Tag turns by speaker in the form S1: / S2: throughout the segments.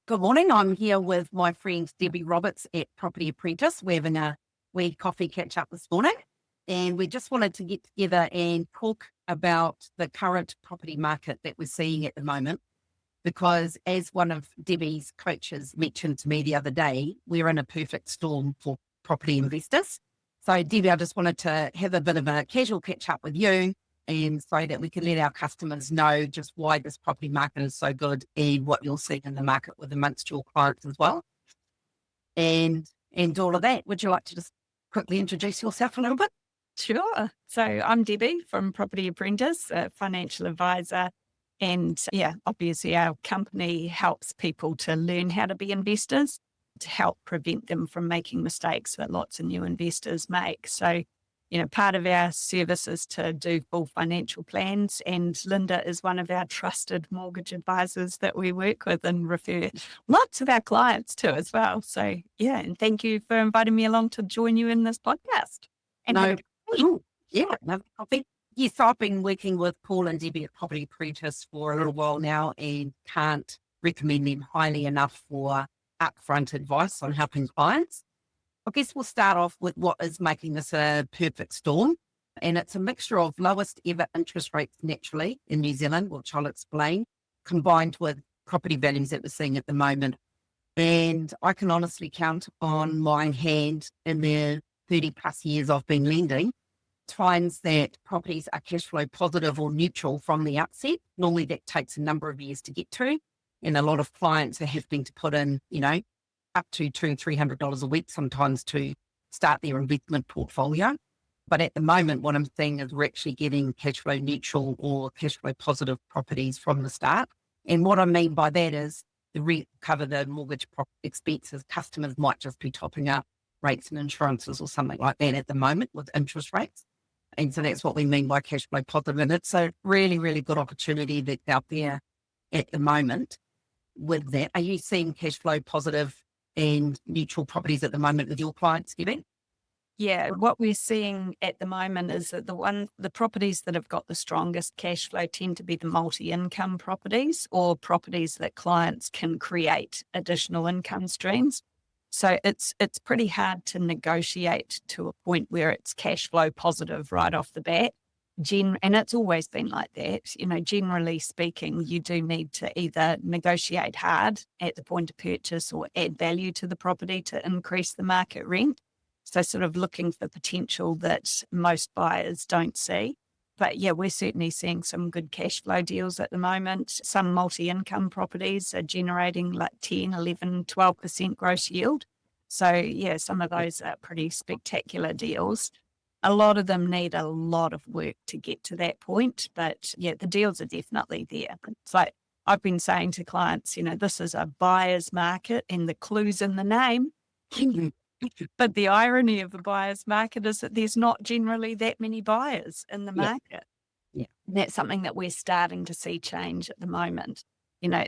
S1: Good morning. I'm here with my friend Debbie Roberts at Property Apprentice. We're having a wee coffee catch up this morning, and we just wanted to get together and talk about the current property market that we're seeing at the moment. Because as one of Debbie's coaches mentioned to me the other day, we're in a perfect storm for property investors. So Debbie, I just wanted to have a bit of a casual catch up with you and so that we can let our customers know just why this property market is so good and what you'll see in the market with amongst your clients as well. And all of that. Would you like to just quickly introduce yourself a little bit?
S2: Sure. So I'm Debbie from Property Apprentice, a financial advisor. And obviously our company helps people to learn how to be investors, to help prevent them from making mistakes that lots of new investors make. So, part of our service is to do full financial plans. And Linda is one of our trusted mortgage advisors that we work with and refer lots of our clients to as well. So, and thank you for inviting me along to join you in this podcast. And
S1: No, I think yes, I've been working with Paul and Debbie at Property Apprentice for a little while now and can't recommend them highly enough for upfront advice on helping clients. I guess we'll start off with what is making this a perfect storm. And it's a mixture of lowest ever interest rates naturally in New Zealand, which I'll explain, combined with property values that we're seeing at the moment. And I can honestly count on my hand in the 30 plus years I've been lending times that properties are cash flow positive or neutral from the outset. Normally that takes a number of years to get to. And a lot of clients are having to put in, up to $200-300 a week sometimes to start their investment portfolio. But at the moment, what I'm seeing is we're actually getting cash flow neutral or cash flow positive properties from the start. And what I mean by that is cover the mortgage expenses. Customers might just be topping up rates and insurances or something like that at the moment with interest rates. And so that's what we mean by cash flow positive. And it's a really, really good opportunity that's out there at the moment with that. Are you seeing cash flow positive and neutral properties at the moment with your clients, Debbie?
S2: Yeah, what we're seeing at the moment is that the properties that have got the strongest cash flow tend to be the multi-income properties or properties that clients can create additional income streams. So it's pretty hard to negotiate to a point where it's cash flow positive right off the bat. And it's always been like that. Generally speaking, you do need to either negotiate hard at the point of purchase or add value to the property to increase the market rent. So sort of looking for potential that most buyers don't see. But we're certainly seeing some good cash flow deals at the moment. Some multi-income properties are generating like 10, 11, 12% gross yield. So some of those are pretty spectacular deals. A lot of them need a lot of work to get to that point, but the deals are definitely there. It's like I've been saying to clients, this is a buyer's market and the clue's in the name. But the irony of the buyer's market is that there's not generally that many buyers in the market.
S1: Yeah.
S2: And that's something that we're starting to see change at the moment.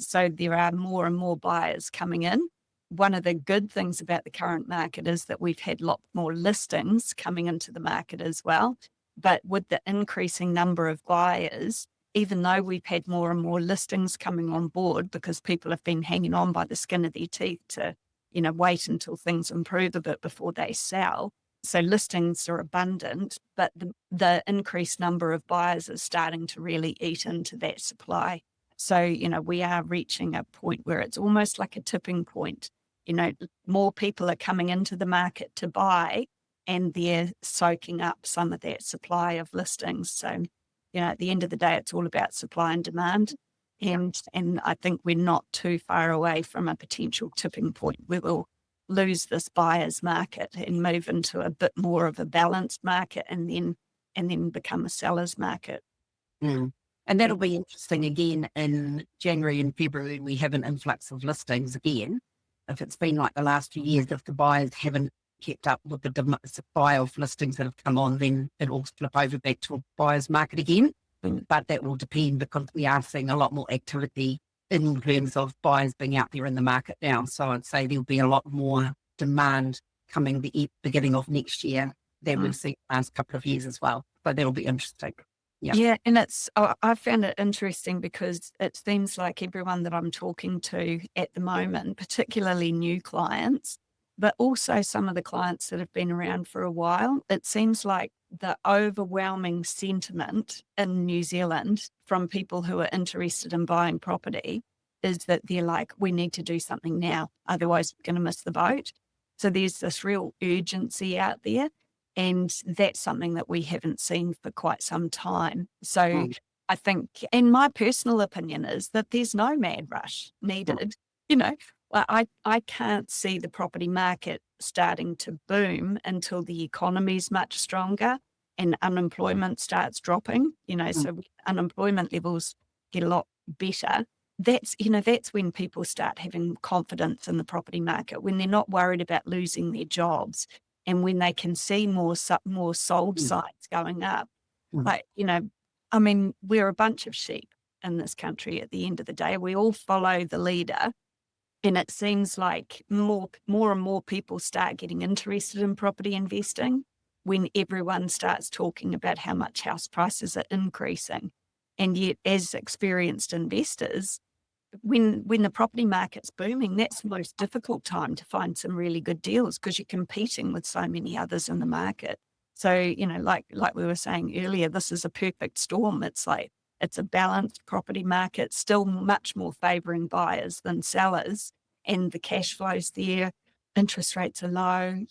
S2: So there are more and more buyers coming in. One of the good things about the current market is that we've had a lot more listings coming into the market as well. But with the increasing number of buyers, even though we've had more and more listings coming on board because people have been hanging on by the skin of their teeth to, wait until things improve a bit before they sell. So listings are abundant, but the increased number of buyers is starting to really eat into that supply. So, we are reaching a point where it's almost like a tipping point. More people are coming into the market to buy and they're soaking up some of that supply of listings. So, at the end of the day, it's all about supply and demand. And I think we're not too far away from a potential tipping point where we'll lose this buyer's market and move into a bit more of a balanced market and then become a seller's market.
S1: Mm. And that'll be interesting again in January and February. We have an influx of listings again. If it's been like the last few years, if the buyers haven't kept up with the supply of listings that have come on, then it'll flip over back to a buyer's market again. But that will depend because we are seeing a lot more activity in terms of buyers being out there in the market now. So I'd say there'll be a lot more demand coming the beginning of next year than we've seen the last couple of years as well. So that'll be interesting. Yeah.
S2: Yeah, and I found it interesting because it seems like everyone that I'm talking to at the moment, particularly new clients, but also some of the clients that have been around for a while, it seems like the overwhelming sentiment in New Zealand from people who are interested in buying property is that they're like, we need to do something now, otherwise we're going to miss the boat. So there's this real urgency out there. And that's something that we haven't seen for quite some time. So
S1: Mm,
S2: I think, and my personal opinion is that there's no mad rush
S1: mm,
S2: needed. You know, I can't see the property market starting to boom until the economy's much stronger and unemployment starts dropping.
S1: mm,
S2: So when unemployment levels get a lot better. That's when people start having confidence in the property market, when they're not worried about losing their jobs and when they can see more sold
S1: mm,
S2: sites going up.
S1: mm.
S2: Like, I mean, we're a bunch of sheep in this country at the end of the day. We all follow the leader. And it seems like more and more people start getting interested in property investing when everyone starts talking about how much house prices are increasing. And yet, as experienced investors, when the property market's booming, that's the most difficult time to find some really good deals because you're competing with so many others in the market. So, like we were saying earlier, this is a perfect storm. It's like it's a balanced property market, still much more favoring buyers than sellers, and the cash flow's there. Interest rates are low,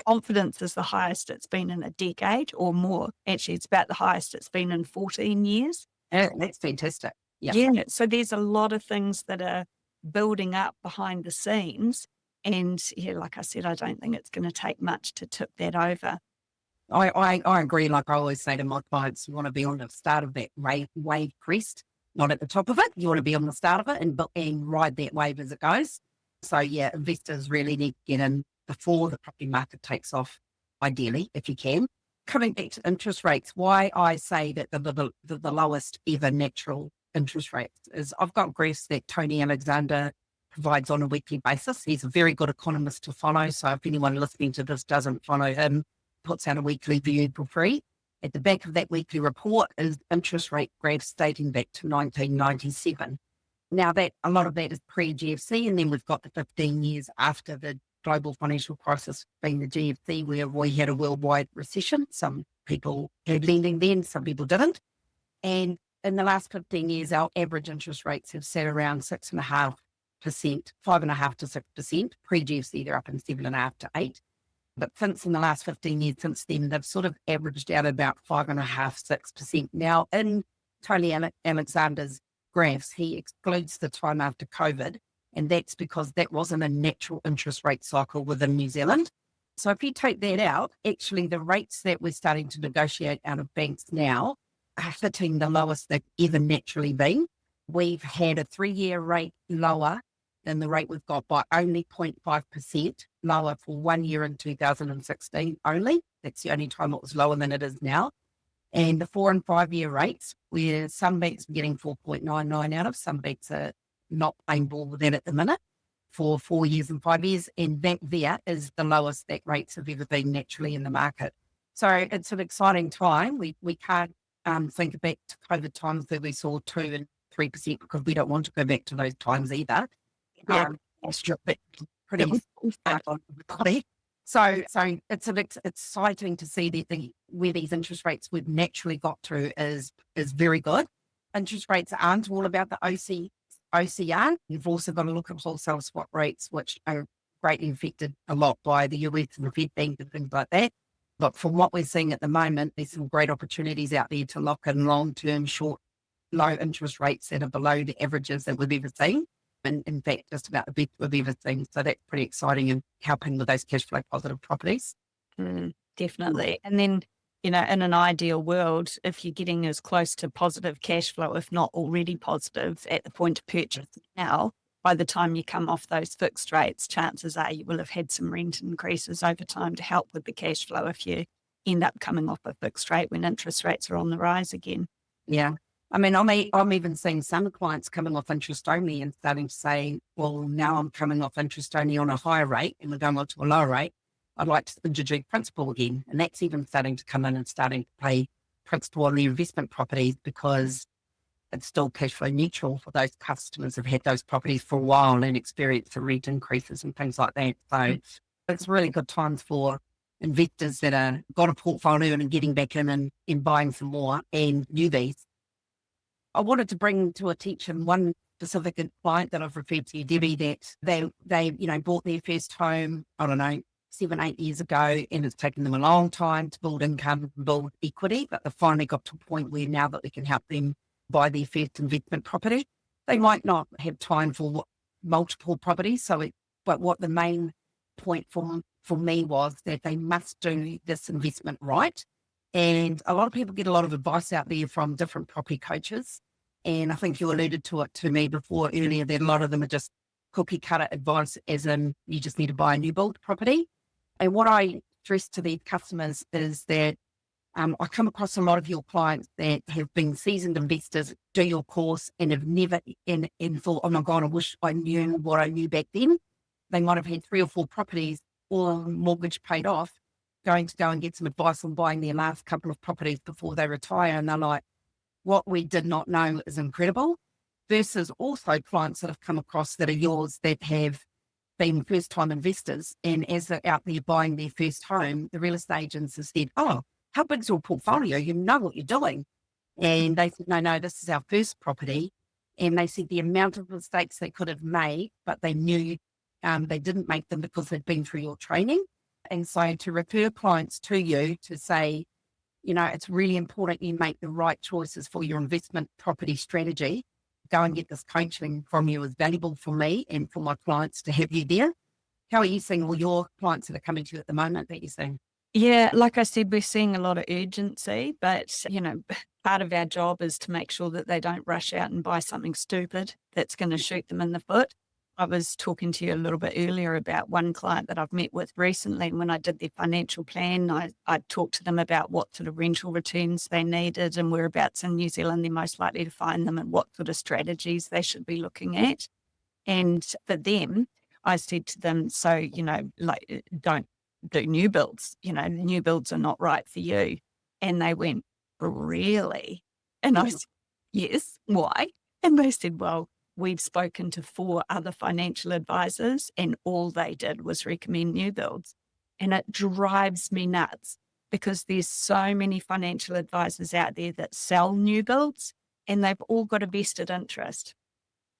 S2: confidence is the highest it's been in a decade or more. Actually, it's about the highest it's been in 14 years.
S1: Yeah, that's fantastic. Yeah.
S2: Yeah, so there's a lot of things that are building up behind the scenes. And yeah, like I said, I don't think it's going to take much to tip that over.
S1: I agree. Like I always say to my clients, you want to be on the start of that wave crest, not at the top of it. You want to be on the start of it and ride that wave as it goes. So yeah, investors really need to get in before the property market takes off, ideally, if you can. Coming back to interest rates, why I say that the lowest ever natural interest rates is I've got graphs that Tony Alexander provides on a weekly basis. He's a very good economist to follow. So if anyone listening to this doesn't follow him, puts out a weekly view for free. At the back of that weekly report is interest rate graphs dating back to 1997. Now that a lot of that is pre-GFC, and then we've got the 15 years after the global financial crisis being the GFC, where we had a worldwide recession. Some people had lending then, some people didn't. And in the last 15 years, our average interest rates have sat around 6.5%, 5.5% to 6%. Pre-GFC, they're up in 7.5% to 8%. But since in the last 15 years since then, they've sort of averaged out about 5.5%, 6%. Now, in Tony Alexander's graphs, he excludes the time after COVID, and that's because that wasn't a natural interest rate cycle within New Zealand. So if you take that out, actually the rates that we're starting to negotiate out of banks now are hitting the lowest they've ever naturally been. We've had a 3-year rate lower than the rate we've got by only 0.5% lower for 1 year in 2016 only. That's the only time it was lower than it is now. And the 4 and 5 year rates, where some banks are getting 4.99 out of, some banks are not playing ball with that at the minute for 4 years and 5 years. And that there is the lowest that rates have ever been naturally in the market. So it's an exciting time. We can't think back to COVID times that we saw 2 and 3% because we don't want to go back to those times either.
S2: Yeah.
S1: It's pretty hard on everybody. So it's exciting to see that where these interest rates we've naturally got to is very good. Interest rates aren't all about the OCR. You've also got to look at wholesale swap rates, which are greatly affected a lot by the US and the Fed Bank and things like that. But from what we're seeing at the moment, there's some great opportunities out there to lock in long-term, short, low interest rates that are below the averages that we've ever seen. And in fact, just about the best we've ever seen. So that's pretty exciting and helping with those cash flow positive properties.
S2: Definitely. And then, in an ideal world, if you're getting as close to positive cash flow, if not already positive at the point of purchase now, by the time you come off those fixed rates, chances are you will have had some rent increases over time to help with the cash flow if you end up coming off a fixed rate when interest rates are on the rise again.
S1: Yeah. I mean, I'm even seeing some clients coming off interest only and starting to say, well, now I'm coming off interest only on a higher rate and we're going on to a lower rate. I'd like to introduce principal again. And that's even starting to come in and starting to principal on the investment properties because it's still cash flow neutral for those customers who've had those properties for a while and experienced the rent increases and things like that. So it's really good times for investors that are got a portfolio and getting back in and buying some more, and newbies. I wanted to bring to attention one specific client that I've referred to you, Debbie, that they bought their first home, I don't know, 7-8 years ago, and it's taken them a long time to build income and build equity, but they finally got to a point where now that we can help them buy their first investment property. They might not have time for multiple properties, but what the main point for me was that they must do this investment right. And a lot of people get a lot of advice out there from different property coaches. And I think you alluded to it to me before earlier that a lot of them are just cookie cutter advice, as in you just need to buy a new build property. And what I stress to these customers is that I come across a lot of your clients that have been seasoned investors, do your course, and have never and thought, oh my God, I wish I knew what I knew back then. They might have had 3 or 4 properties, all mortgage paid off, going to go and get some advice on buying their last couple of properties before they retire. And they're like, what we did not know is incredible. Versus also clients that have come across that are yours that have been first time investors. And as they're out there buying their first home, the real estate agents have said, oh, how big's your portfolio? You know what you're doing. And they said, no, this is our first property. And they said the amount of mistakes they could have made, but they knew they didn't make them because they'd been through your training. And so to refer clients to you to say, it's really important you make the right choices for your investment property strategy. Go and get this coaching from you is valuable for me and for my clients to have you there. How are you seeing all your clients that are coming to you at the moment that you're seeing?
S2: Yeah, like I said, we're seeing a lot of urgency, but, part of our job is to make sure that they don't rush out and buy something stupid that's going to shoot them in the foot. I was talking to you a little bit earlier about one client that I've met with recently. And when I did their financial plan, I talked to them about what sort of rental returns they needed and whereabouts in New Zealand they're most likely to find them and what sort of strategies they should be looking at. And for them, I said to them, so, don't do new builds. New builds are not right for you. And they went, really? And I said, yes, why? And they said, well, we've spoken to 4 other financial advisors and all they did was recommend new builds. And it drives me nuts because there's so many financial advisors out there that sell new builds and they've all got a vested interest.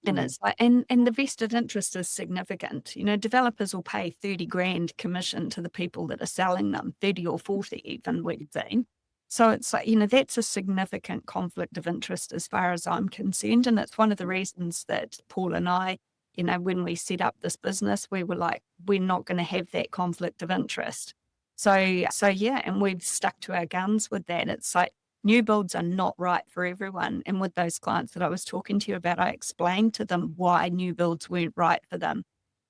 S2: And it's like, and the vested interest is significant. Developers will pay 30 grand commission to the people that are selling them, 30 or 40 even, we've seen. So it's like, that's a significant conflict of interest as far as I'm concerned. And it's one of the reasons that Paul and I, when we set up this business, we were like, we're not going to have that conflict of interest. So yeah, and we've stuck to our guns with that. It's like new builds are not right for everyone. And with those clients that I was talking to you about, I explained to them why new builds weren't right for them.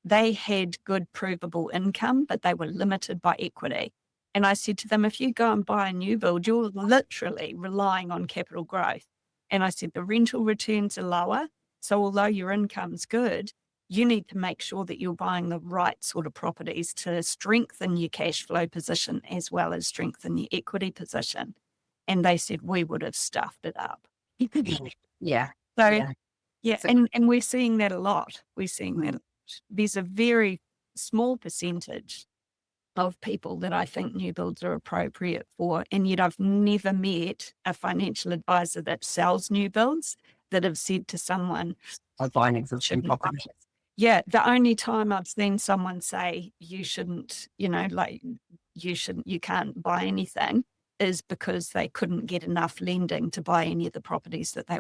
S2: They had good provable income, but they were limited by equity. And I said to them, if you go and buy a new build, you're literally relying on capital growth. And I said, the rental returns are lower. So although your income's good, you need to make sure that you're buying the right sort of properties to strengthen your cash flow position as well as strengthen your equity position. And they said, we would have stuffed it up.
S1: Yeah.
S2: So, yeah. And we're seeing that a lot. We're seeing that. There's a very small percentage of people that I think new builds are appropriate for. And yet I've never met a financial advisor that sells new builds that have said to someone,
S1: I buy an existing property.
S2: Yeah, the only time I've seen someone say you shouldn't, you can't buy anything is because they couldn't get enough lending to buy any of the properties that they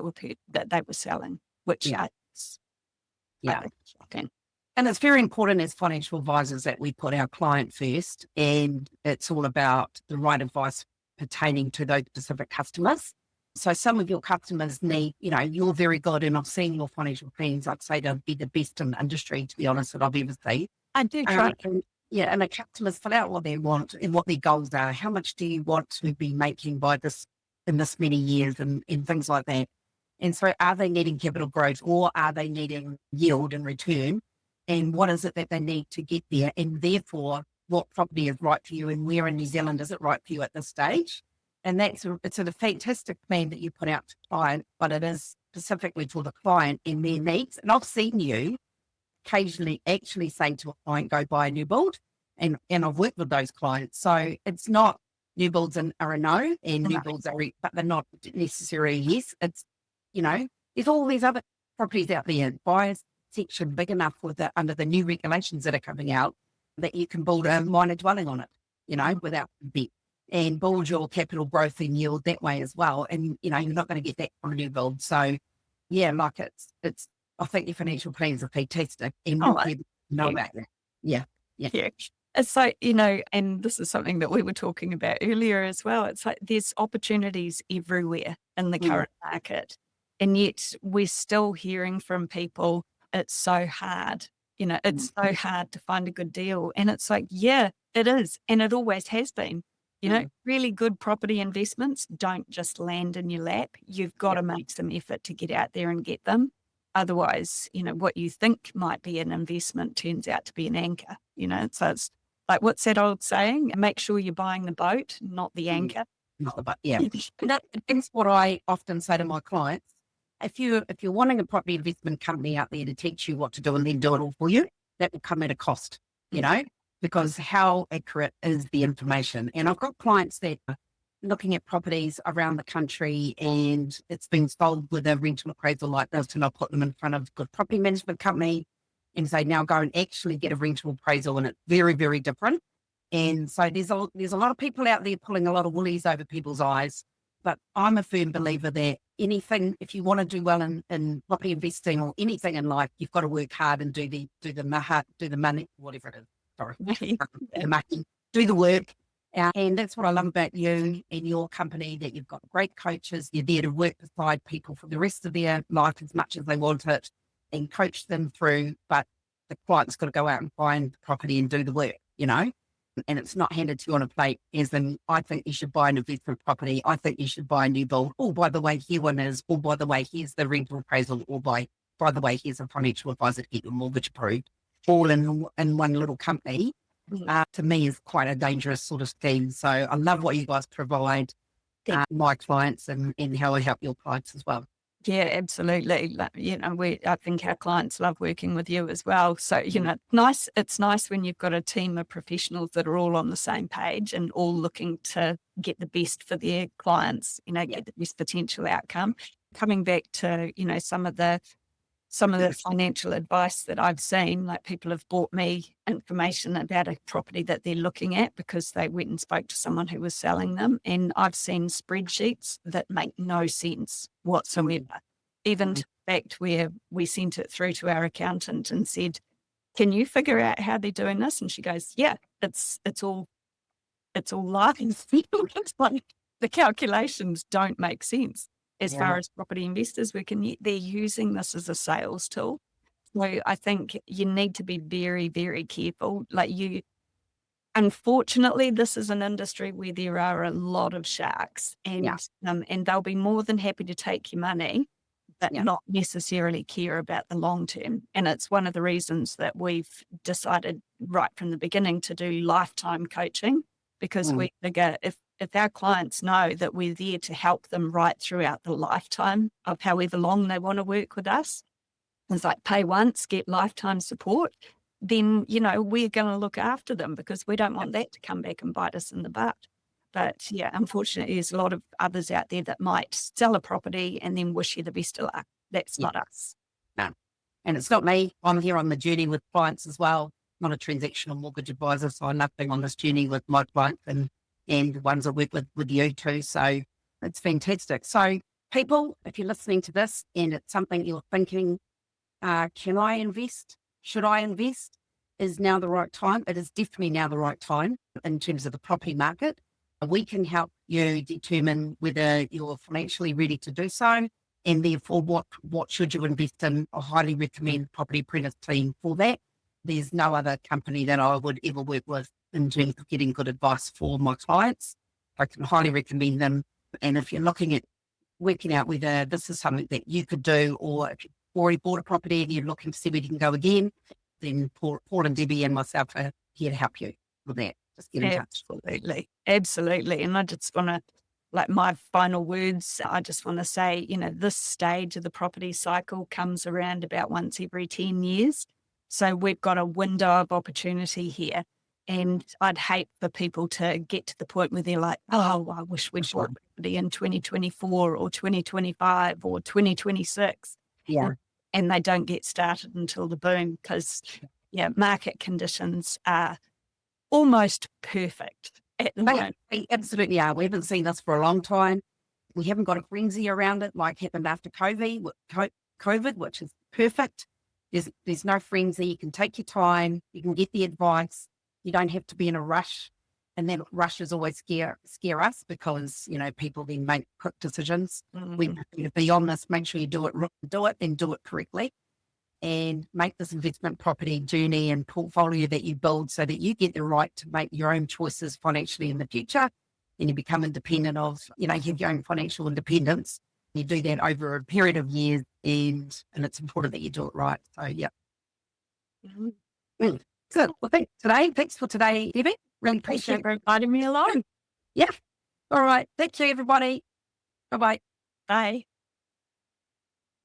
S2: were selling, which
S1: Yeah.
S2: I think is shocking.
S1: And it's very important as financial advisors that we put our client first, and it's all about the right advice pertaining to those specific customers. So some of your customers need, you're very good, and I've seen your financial plans. I'd say they'd be the best in the industry, to be honest, that I've ever seen.
S2: I do try.
S1: And the customers fill out what they want and what their goals are. How much do you want to be making by this in this many years and things like that? And so are they needing capital growth or are they needing yield and return? And what is it that they need to get there? And therefore, what property is right for you and where in New Zealand is it right for you at this stage? And it's a fantastic plan that you put out to client, but it is specifically for the client and their needs. And I've seen you occasionally actually say to a client, go buy a new build. And I've worked with those clients. So it's not new builds are a no and new builds are, but they're not necessarily yes. It's, there's all these other properties out there. Buy a section big enough under the new regulations that are coming out that you can build a minor dwelling on it, without debt, and build your capital growth and yield that way as well. And, you're not going to get that from a new build. So yeah, like it's, I think your financial plans are fantastic and people know about that. Yeah.
S2: Yeah. It's like, and this is something that we were talking about earlier as well. It's like there's opportunities everywhere in the current market. And yet we're still hearing from people, it's so hard. It's so hard to find a good deal. And it's like, yeah, it is. And it always has been. Really good property investments don't just land in your lap. You've got to make some effort to get out there and get them. Otherwise, what you think might be an investment turns out to be an anchor, So it's like, what's that old saying? Make sure you're buying the boat, not the anchor.
S1: Not the boat, yeah. And that's what I often say to my clients. If you're wanting a property investment company out there to teach you what to do and then do it all for you, that will come at a cost, because how accurate is the information? And I've got clients that are looking at properties around the country and it's been sold with a rental appraisal like this, and I'll put them in front of a good property management company and say, now go and actually get a rental appraisal, and it's very, very different. And so there's a lot of people out there pulling a lot of woolies over people's eyes. But I'm a firm believer that if you want to do well in property investing or anything in life, you've got to work hard and do the money, whatever it is. Sorry, the money, do the work. And that's what I love about you and your company, that you've got great coaches. You're there to work beside people for the rest of their life as much as they want it and coach them through. But the client's got to go out and find the property and do the work, and it's not handed to you on a plate as in, I think you should buy an investment property. I think you should buy a new build. Oh, by the way, here one is. Or by the way, here's the rental appraisal. Or by the way, here's a financial advisor to get your mortgage approved. All in one little company, to me is quite a dangerous sort of scheme. So I love what you guys provide my clients and how I help your clients as well.
S2: Yeah, absolutely. I think our clients love working with you as well. So, it's nice when you've got a team of professionals that are all on the same page and all looking to get the best for their clients, get the best potential outcome. Coming back to, some of the financial advice that I've seen, like people have bought me information about a property that they're looking at because they went and spoke to someone who was selling them. And I've seen spreadsheets that make no sense whatsoever. Even to the fact where we sent it through to our accountant and said, can you figure out how they're doing this? And she goes, yeah, it's all lying. It's like the calculations don't make sense. As far as property investors, they're using this as a sales tool. So I think you need to be very, very careful. Unfortunately, this is an industry where there are a lot of sharks, and they'll be more than happy to take your money, but not necessarily care about the long term. And it's one of the reasons that we've decided right from the beginning to do lifetime coaching, because we figure if our clients know that we're there to help them right throughout the lifetime of however long they want to work with us, it's like pay once, get lifetime support, then, we're going to look after them because we don't want that to come back and bite us in the butt. But yeah, unfortunately, there's a lot of others out there that might sell a property and then wish you the best of luck. That's not us.
S1: No. And it's not me. I'm here on the journey with clients as well. Not a transactional mortgage advisor, so I'm nothing on this journey with my clients and the ones I work with you too. So it's fantastic. So people, if you're listening to this and it's something you're thinking, can I invest? Should I invest? Is now the right time? It is definitely now the right time in terms of the property market. We can help you determine whether you're financially ready to do so, and therefore what should you invest in. I highly recommend Property Apprentice team for that. There's no other company that I would ever work with in terms of getting good advice for my clients. I can highly recommend them. And if you're looking at working out whether this is something that you could do, or if you've already bought a property and you're looking to see where you can go again, then Paul and Debbie and myself are here to help you with that. Just get in touch.
S2: Absolutely. And I just want to like my final words, I just want to say, this stage of the property cycle comes around about once every 10 years. So we've got a window of opportunity here. And I'd hate for people to get to the point where they're like, oh, I wish we'd bought property in 2024 or 2025 or 2026.
S1: Yeah.
S2: And they don't get started until the boom because, market conditions are almost perfect at the moment.
S1: They absolutely are. We haven't seen this for a long time. We haven't got a frenzy around it like happened after COVID, which is perfect. There's no frenzy. You can take your time. You can get the advice. You don't have to be in a rush. And then rushes always scare us because, people then make quick decisions. We need to be on this, make sure you do it and do it correctly. And make this investment property journey and portfolio that you build so that you get the right to make your own choices financially in the future. And you become independent of, you have your own financial independence. You do that over a period of years and it's important that you do it right. So, yeah. Good. Well, thanks for today, Debbie. Really appreciate
S2: Thank you for inviting me along.
S1: Yeah. All right. Thank you, everybody. Bye-bye.
S2: Bye.